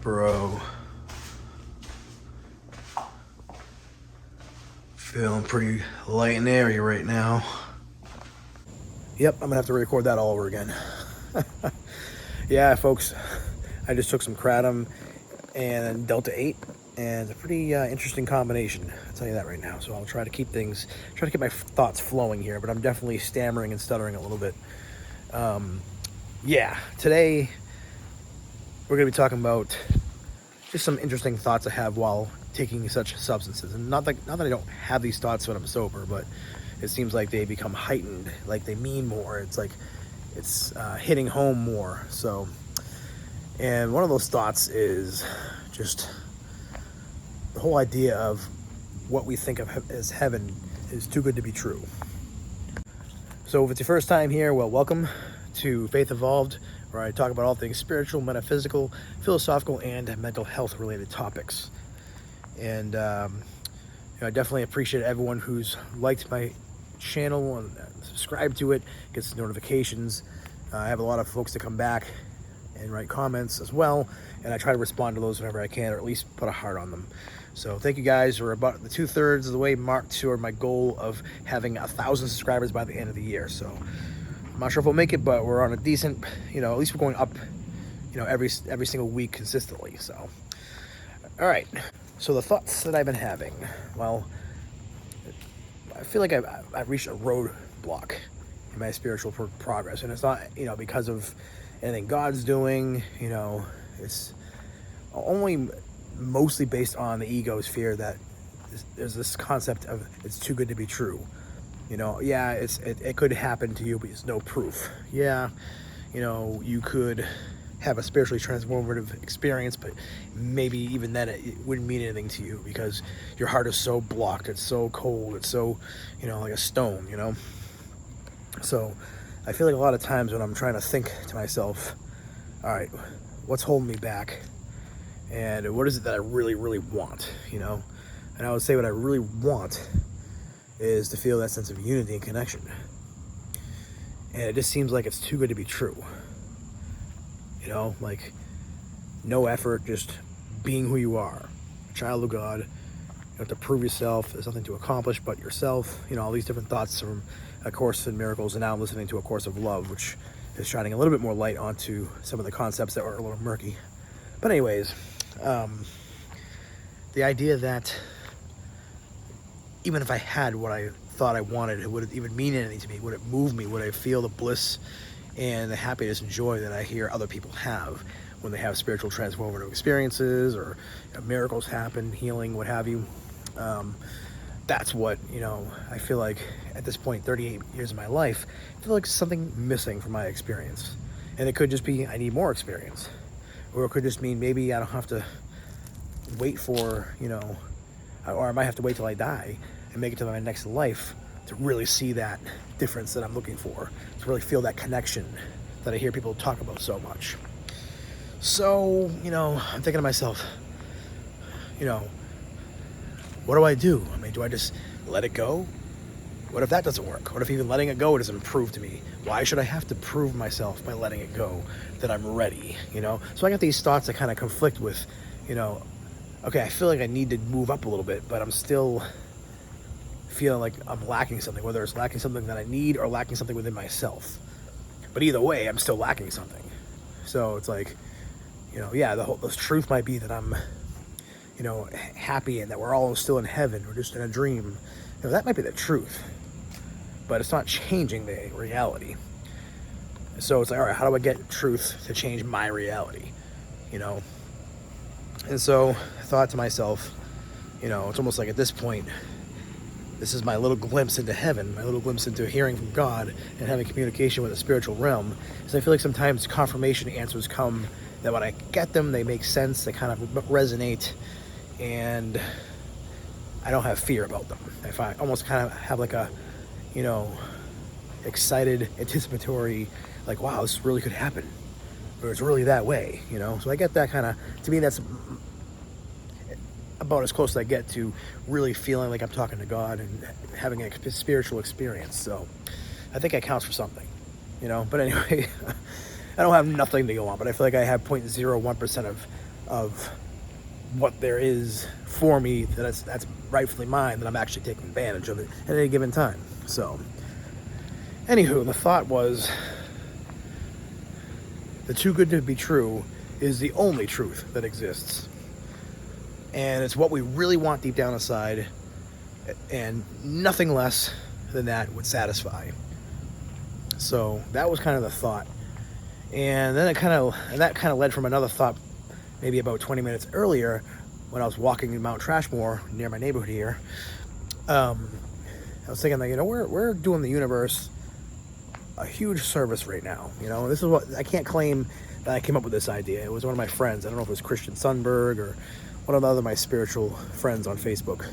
Bro, feeling pretty light and airy right now. Yep, I'm gonna have to record that all over again. Yeah, folks, I just took some kratom and Delta 8, and it's a pretty interesting combination, I'll tell you that right now. So I'll try to keep my thoughts flowing here, but I'm definitely stammering and stuttering a little bit. Yeah, today we're gonna be talking about just some interesting thoughts I have while taking such substances. And not that I don't have these thoughts when I'm sober, but it seems like they become heightened, like they mean more. It's like it's hitting home more. So, and one of those thoughts is just the whole idea of what we think of as heaven is too good to be true. So if it's your first time here, well, welcome to Faith Evolved, where I talk about all things spiritual, metaphysical, philosophical, and mental health related topics. And I definitely appreciate everyone who's liked my channel and subscribed to it, gets notifications. I have a lot of folks that come back and write comments as well, and I try to respond to those whenever I can, or at least put a heart on them. So thank you guys. We're about the 2/3 of the way marked toward my goal of having 1,000 subscribers by the end of the year. So I'm not sure if we'll make it, but we're on a decent, at least we're going up, every single week consistently. So, all right. So the thoughts that I've been having, well, I feel like I've reached a roadblock in my spiritual progress, and it's not, because of anything God's doing. It's only mostly based on the ego's fear that there's this concept of it's too good to be true. Yeah, it could happen to you, but it's no proof. Yeah, you could have a spiritually transformative experience, but maybe even then it wouldn't mean anything to you because your heart is so blocked, it's so cold, it's so, like a stone, So I feel like a lot of times when I'm trying to think to myself, all right, what's holding me back? And what is it that I really, really want, And I would say what I really want is to feel that sense of unity and connection. And it just seems like it's too good to be true. Like no effort, just being who you are, a child of God. You don't have to prove yourself. There's nothing to accomplish but yourself. All these different thoughts from A Course in Miracles, and now I'm listening to A Course of Love, which is shining a little bit more light onto some of the concepts that were a little murky. But anyways, the idea that even if I had what I thought I wanted, would it even mean anything to me? Would it move me? Would I feel the bliss and the happiness and joy that I hear other people have when they have spiritual transformative experiences or miracles happen, healing, what have you? That's what, I feel like at this point, 38 years of my life, I feel like something missing from my experience. And it could just be I need more experience. Or it could just mean maybe I don't have to wait for, or I might have to wait till I die and make it to my next life to really see that difference that I'm looking for, to really feel that connection that I hear people talk about so much. So, I'm thinking to myself, what do I do? I mean, do I just let it go? What if that doesn't work? What if even letting it go doesn't prove to me? Why should I have to prove myself by letting it go that I'm ready, So I got these thoughts that kind of conflict with, okay, I feel like I need to move up a little bit, but I'm still feeling like I'm lacking something, whether it's lacking something that I need or lacking something within myself. But either way, I'm still lacking something. So it's like, the truth might be that I'm, happy and that we're all still in heaven. We're just in a dream. That might be the truth, but it's not changing the reality. So it's like, all right, how do I get truth to change my reality? And so I thought to myself, it's almost like at this point, this is my little glimpse into heaven, my little glimpse into hearing from God and having communication with the spiritual realm. Because I feel like sometimes confirmation answers come that when I get them, they make sense, they kind of resonate, and I don't have fear about them. If I almost kind of have like a, excited, anticipatory, like, wow, this really could happen. Or it's really that way, So I get that kind of, to me, that's about as close as I get to really feeling like I'm talking to God and having a spiritual experience. So I think it counts for something, But anyway, I don't have nothing to go on, but I feel like I have 0.01% of what there is for me that's rightfully mine, that I'm actually taking advantage of it at any given time. So, anywho, the thought was, the too good to be true is the only truth that exists. And it's what we really want deep down inside, and nothing less than that would satisfy. So that was kind of the thought. And then that kind of led from another thought maybe about 20 minutes earlier when I was walking in Mount Trashmore near my neighborhood here. I was thinking that, we're doing the universe a huge service right now. This is what I can't claim that I came up with this idea. It was one of my friends. I don't know if it was Christian Sundberg or one of the other my spiritual friends on Facebook.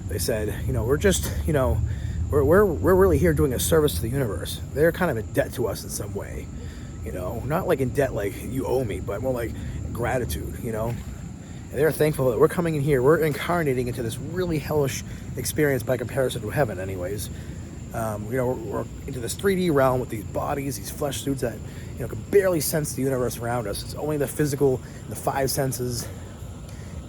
They said, we're just, we're really here doing a service to the universe. They're kind of in debt to us in some way, not like in debt like you owe me, but more like gratitude, And they're thankful that we're coming in here. We're incarnating into this really hellish experience by comparison to heaven, anyways. We're into this 3D realm with these bodies, these flesh suits that, can barely sense the universe around us. It's only the physical, the five senses,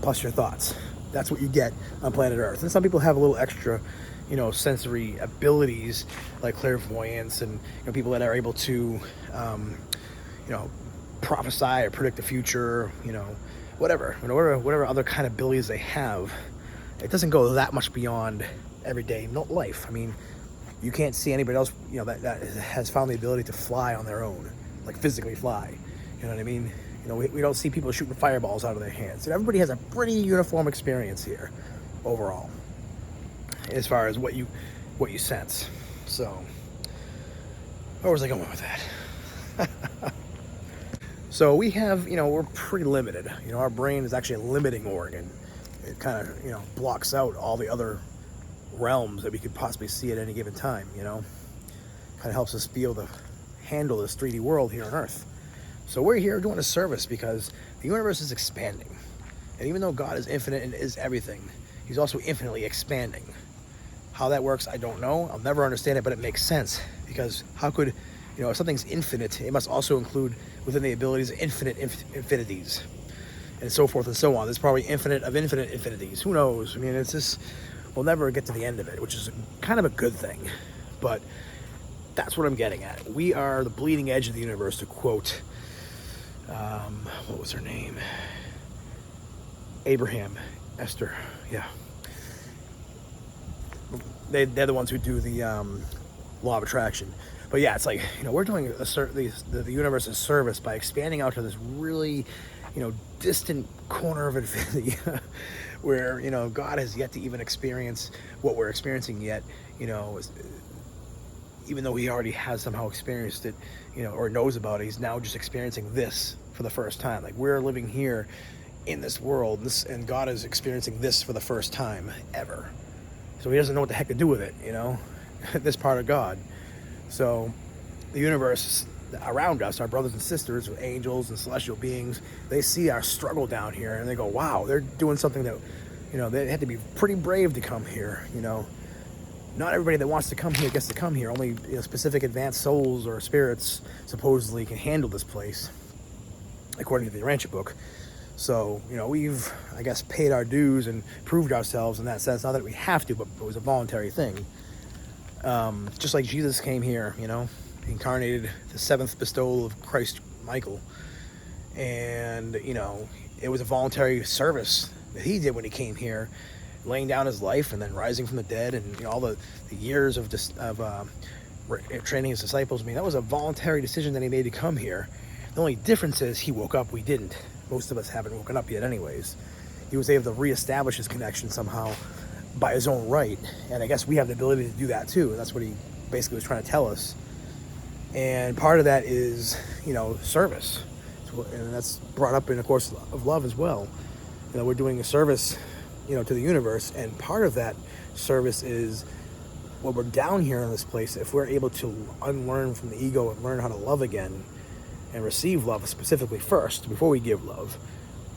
plus your thoughts. That's what you get on planet Earth. And some people have a little extra, sensory abilities like clairvoyance, and people that are able to, prophesy or predict the future, whatever other kind of abilities they have. It doesn't go that much beyond everyday life. I mean, you can't see anybody else, that has found the ability to fly on their own, like physically fly. You know what I mean? We don't see people shooting fireballs out of their hands. Everybody has a pretty uniform experience here, overall, as far as what you sense. So, where was I going with that? So we have, we're pretty limited. Our brain is actually a limiting organ. It kind of, blocks out all the other realms that we could possibly see at any given time. Kind of helps us be able to handle this 3D world here on Earth. So we're here doing a service because the universe is expanding. And even though God is infinite and is everything, he's also infinitely expanding. How that works, I don't know. I'll never understand it, but it makes sense. Because how could, if something's infinite, it must also include within the abilities infinite infinities. And so forth and so on. There's probably infinite of infinite infinities. Who knows? I mean, it's just, we'll never get to the end of it, which is kind of a good thing. But that's what I'm getting at. We are the bleeding edge of the universe, to quote, what was her name? Abraham, Esther, yeah. They're the ones who do the law of attraction. But yeah, it's like, we're doing the universe's service by expanding out to this really, distant corner of infinity where, God has yet to even experience what we're experiencing yet, even though he already has somehow experienced it, or knows about it. He's now just experiencing this for the first time. Like, we're living here in this world, and God is experiencing this for the first time ever. So he doesn't know what the heck to do with it, this part of God. So the universe around us, our brothers and sisters, with angels and celestial beings, they see our struggle down here and they go, wow, they're doing something that, they had to be pretty brave to come here. Not everybody that wants to come here gets to come here. Only specific advanced souls or spirits supposedly can handle this place, according to the Urantia book. So, we've, I guess, paid our dues and proved ourselves in that sense. Not that we have to, but it was a voluntary thing. Just like Jesus came here, incarnated the seventh bestowal of Christ Michael. And, it was a voluntary service that he did when he came here, laying down his life and then rising from the dead, and all the years of training his disciples. I mean, that was a voluntary decision that he made to come here. The only difference is he woke up, we didn't. Most of us haven't woken up yet anyways. He was able to reestablish his connection somehow by his own right, and I guess we have the ability to do that too, and that's what he basically was trying to tell us. And part of that is, service, and that's brought up in a course of love as well. We're doing a service, to the universe, and part of that service is, when we're down here in this place, if we're able to unlearn from the ego and learn how to love again, and receive love specifically first, before we give love.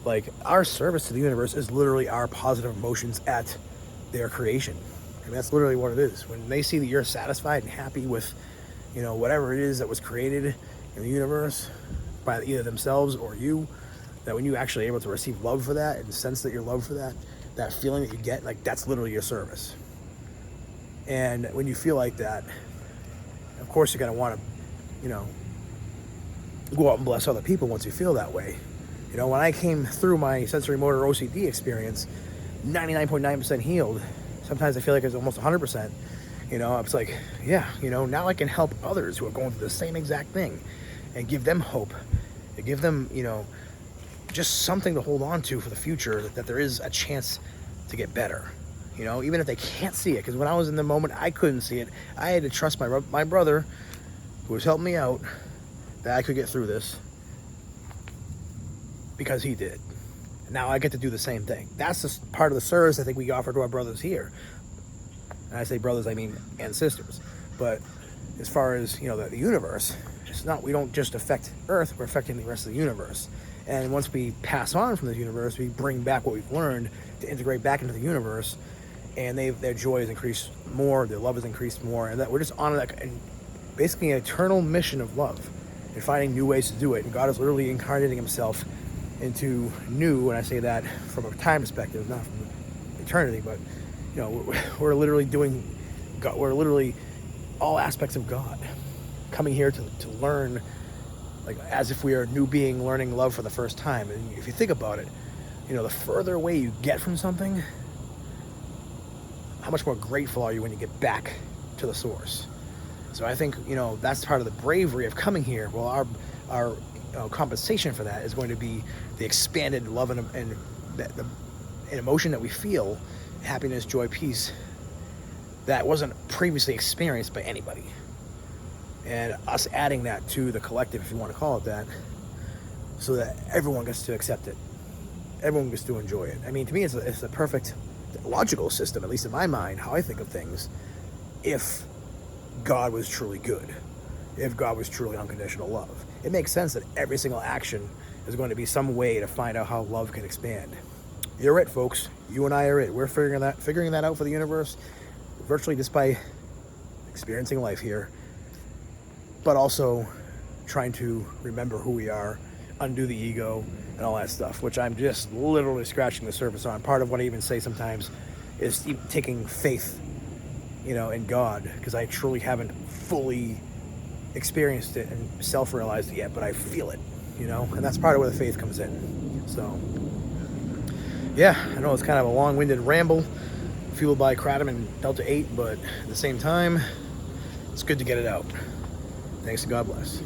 Like, our service to the universe is literally our positive emotions at their creation. I mean, that's literally what it is. When they see that you're satisfied and happy with, whatever it is that was created in the universe by either themselves or you, that when you actually able to receive love for that and sense that your love for that, that feeling that you get, like that's literally your service. And when you feel like that, of course you're gonna want to, you know, go out and bless other people once you feel that way. You know, when I came through my sensory motor OCD experience, 99.9% healed. Sometimes I feel like it's almost 100%. You know, it's like, yeah, you know, now I can help others who are going through the same exact thing and give them hope, and give them, you know, just something to hold on to for the future, that there is a chance to get better. You know, even if they can't see it, because when I was in the moment, I couldn't see it. I had to trust my brother, who was helping me out, that I could get through this, because he did. Now I get to do the same thing. That's just part of the service I think we offer to our brothers here. And I say brothers, I mean and sisters. But as far as, you know, the universe, it's not, we don't just affect Earth, we're affecting the rest of the universe. And once we pass on from the universe, we bring back what we've learned to integrate back into the universe, and their joy has increased more, their love has increased more, and that we're just on like basically an eternal mission of love and finding new ways to do it. And God is literally incarnating himself into new, when I say that from a time perspective, not from eternity, but you know, we're literally doing God, we're literally all aspects of God coming here to learn, like as if we are a new being learning love for the first time. And if you think about it, you know, the further away you get from something, how much more grateful are you when you get back to the source? So I think, you know, that's part of the bravery of coming here. Well, our compensation for that is going to be the expanded love and the emotion that we feel, happiness, joy, peace, that wasn't previously experienced by anybody. And us adding that to the collective, if you want to call it that, so that everyone gets to accept it. Everyone gets to enjoy it. I mean, to me, it's a perfect logical system, at least in my mind, how I think of things, if God was truly good, if God was truly unconditional love. It makes sense that every single action is going to be some way to find out how love can expand. You're it, folks. You and I are it. We're figuring that out for the universe, virtually just by experiencing life here, but also trying to remember who we are, undo the ego, and all that stuff, which I'm just literally scratching the surface on. Part of what I even say sometimes is taking faith, you know, in God, because I truly haven't fully experienced it and self-realized it yet, but I feel it, you know, and that's part of where the faith comes in. So yeah, I know it's kind of a long-winded ramble fueled by Kratom and Delta 8, but at the same time, it's good to get it out. Thanks and God bless.